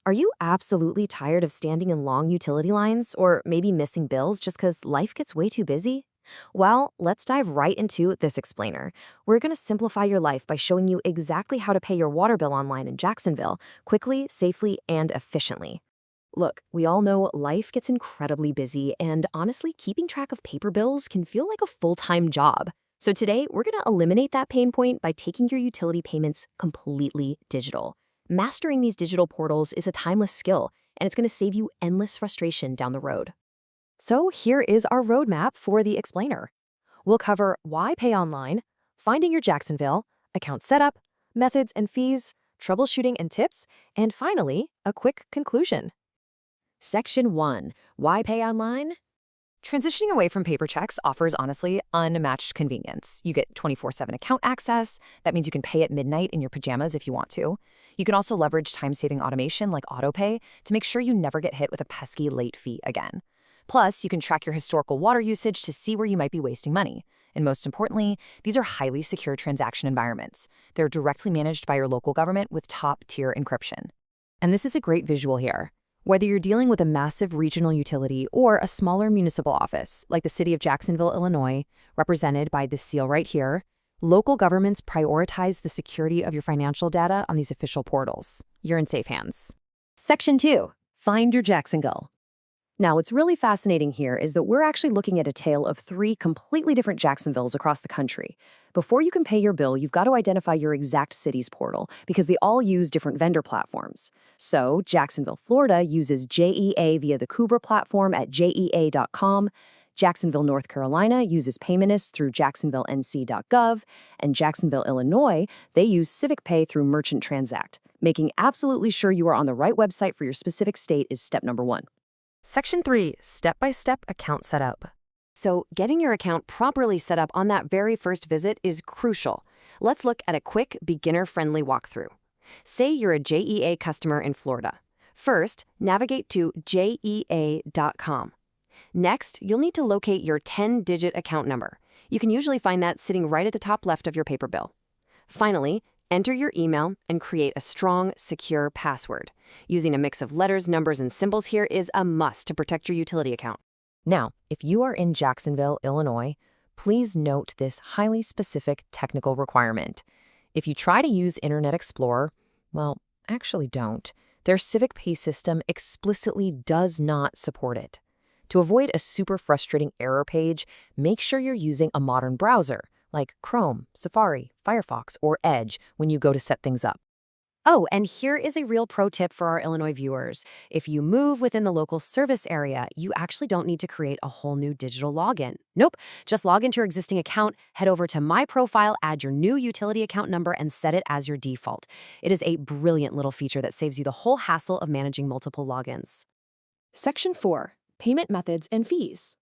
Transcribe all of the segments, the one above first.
Are you absolutely tired of standing in long utility lines or maybe missing bills just because life gets way too busy? Well, let's dive right into this explainer. We're going to simplify your life by showing you exactly how to pay your water bill online in Jacksonville quickly, safely, and efficiently. Look, we all know life gets incredibly busy, and honestly, keeping track of paper bills can feel like a full-time job. So today, we're going to eliminate that pain point by taking your utility payments completely digital. Mastering these digital portals is a timeless skill, and it's going to save you endless frustration down the road. So here is our roadmap for the explainer. We'll cover why pay online, finding your Jacksonville, account setup, methods and fees, troubleshooting and tips, and finally, a quick conclusion. Section 1. Why pay online? Transitioning away from paper checks offers honestly unmatched convenience. You get 24/7 account access. That means you can pay at midnight in your pajamas if you want to. You can also leverage time-saving automation like autopay to make sure you never get hit with a pesky late fee again. Plus, you can track your historical water usage to see where you might be wasting money. And most importantly, these are highly secure transaction environments. They're directly managed by your local government with top-tier encryption. And this is a great visual here. Whether you're dealing with a massive regional utility or a smaller municipal office, like the city of Jacksonville, Illinois, represented by this seal right here, local governments prioritize the security of your financial data on these official portals. You're in safe hands. Section 2. Find your Jacksonville. Now, what's really fascinating here is that we're actually looking at a tale of 3 completely different Jacksonvilles across the country. Before you can pay your bill, you've got to identify your exact city's portal because they all use different vendor platforms. So, Jacksonville, Florida uses JEA via the Kubra platform at jea.com. Jacksonville, North Carolina uses Paymentus through jacksonvillenc.gov, and Jacksonville, Illinois, they use Civic Pay through Merchant Transact. Making absolutely sure you are on the right website for your specific state is step number 1. Section 3. Step-by-step account setup. So, getting your account properly set up on that very first visit is crucial. Let's look at a quick, beginner-friendly walkthrough. Say you're a JEA customer in Florida. First, navigate to jea.com. Next, you'll need to locate your 10-digit account number. You can usually find that sitting right at the top left of your paper bill. Finally, enter your email and create a strong, secure password. Using a mix of letters, numbers, and symbols here is a must to protect your utility account. Now, if you are in Jacksonville, Illinois, please note this highly specific technical requirement. If you try to use Internet Explorer, well, actually don't. Their Civic Pay system explicitly does not support it. To avoid a super frustrating error page, make sure you're using a modern browser, like Chrome, Safari, Firefox, or Edge when you go to set things up. Oh, and here is a real pro tip for our Illinois viewers. If you move within the local service area, you actually don't need to create a whole new digital login. Nope, just log into your existing account, head over to My Profile, add your new utility account number, and set it as your default. It is a brilliant little feature that saves you the whole hassle of managing multiple logins. Section 4. Payment methods and fees.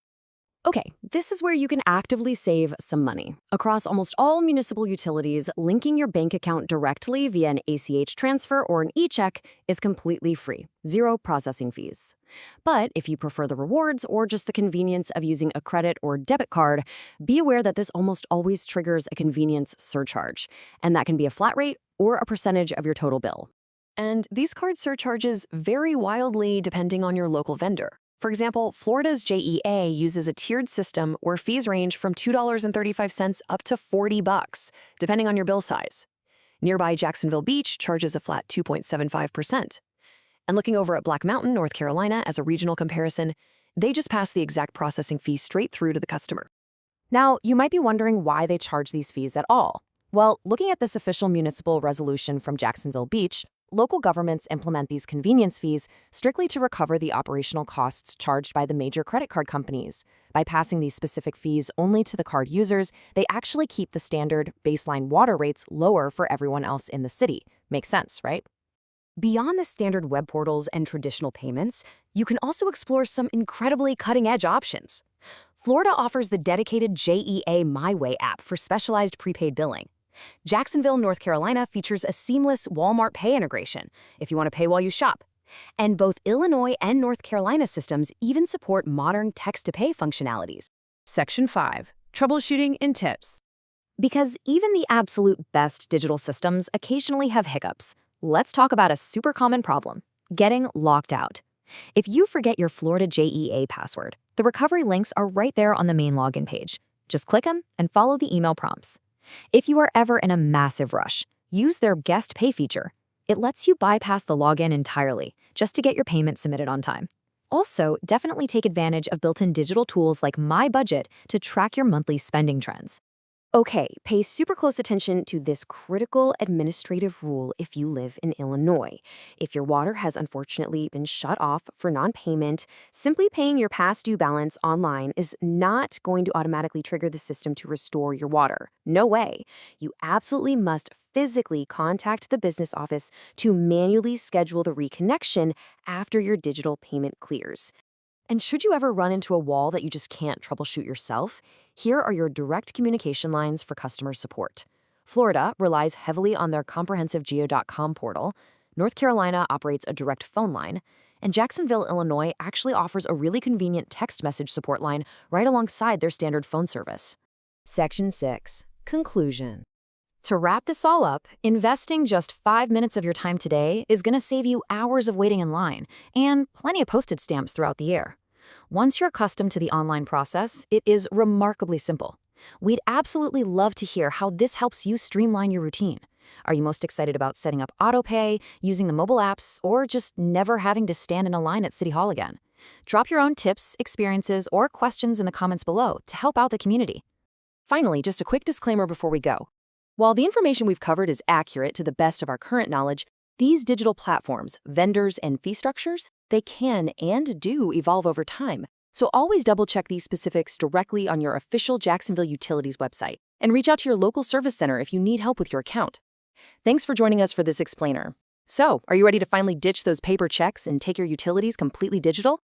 Okay, this is where you can actively save some money. Across almost all municipal utilities, linking your bank account directly via an ACH transfer or an e-check is completely free, 0 processing fees. But if you prefer the rewards or just the convenience of using a credit or debit card, be aware that this almost always triggers a convenience surcharge, and that can be a flat rate or a percentage of your total bill. And these card surcharges vary wildly depending on your local vendor. For example, Florida's JEA uses a tiered system where fees range from $2.35 up to $40, depending on your bill size. Nearby Jacksonville Beach charges a flat 2.75%. And looking over at Black Mountain, North Carolina, as a regional comparison, they just pass the exact processing fee straight through to the customer. Now, you might be wondering why they charge these fees at all. Well, looking at this official municipal resolution from Jacksonville Beach, local governments implement these convenience fees strictly to recover the operational costs charged by the major credit card companies. By passing these specific fees only to the card users, they actually keep the standard baseline water rates lower for everyone else in the city. Makes sense, right? Beyond the standard web portals and traditional payments, you can also explore some incredibly cutting-edge options. Florida offers the dedicated JEA My Way app for specialized prepaid billing. Jacksonville, North Carolina features a seamless Walmart Pay integration if you want to pay while you shop. And both Illinois and North Carolina systems even support modern text-to-pay functionalities. Section 5. Troubleshooting and tips. Because even the absolute best digital systems occasionally have hiccups, let's talk about a super common problem: Getting locked out. If you forget your Florida JEA password, the recovery links are right there on the main login page. Just click them and follow the email prompts. If you are ever in a massive rush, use their guest pay feature. It lets you bypass the login entirely just to get your payment submitted on time. Also, definitely take advantage of built-in digital tools like My Budget to track your monthly spending trends. Okay, pay super close attention to this critical administrative rule if you live in Illinois. If your water has unfortunately been shut off for non-payment, simply paying your past due balance online is not going to automatically trigger the system to restore your water. No way. You absolutely must physically contact the business office to manually schedule the reconnection after your digital payment clears. And should you ever run into a wall that you just can't troubleshoot yourself, here are your direct communication lines for customer support. Florida relies heavily on their comprehensive geo.com portal. North Carolina operates a direct phone line. And Jacksonville, Illinois actually offers a really convenient text message support line right alongside their standard phone service. Section 6. Conclusion. To wrap this all up, investing just 5 minutes of your time today is going to save you hours of waiting in line and plenty of postage stamps throughout the year. Once you're accustomed to the online process, it is remarkably simple. We'd absolutely love to hear how this helps you streamline your routine. Are you most excited about setting up autopay, using the mobile apps, or just never having to stand in a line at City Hall again? Drop your own tips, experiences, or questions in the comments below to help out the community. Finally, just a quick disclaimer before we go. While the information we've covered is accurate to the best of our current knowledge, these digital platforms, vendors, and fee structures, they can and do evolve over time. So always double-check these specifics directly on your official Jacksonville Utilities website and reach out to your local service center if you need help with your account. Thanks for joining us for this explainer. So, are you ready to finally ditch those paper checks and take your utilities completely digital?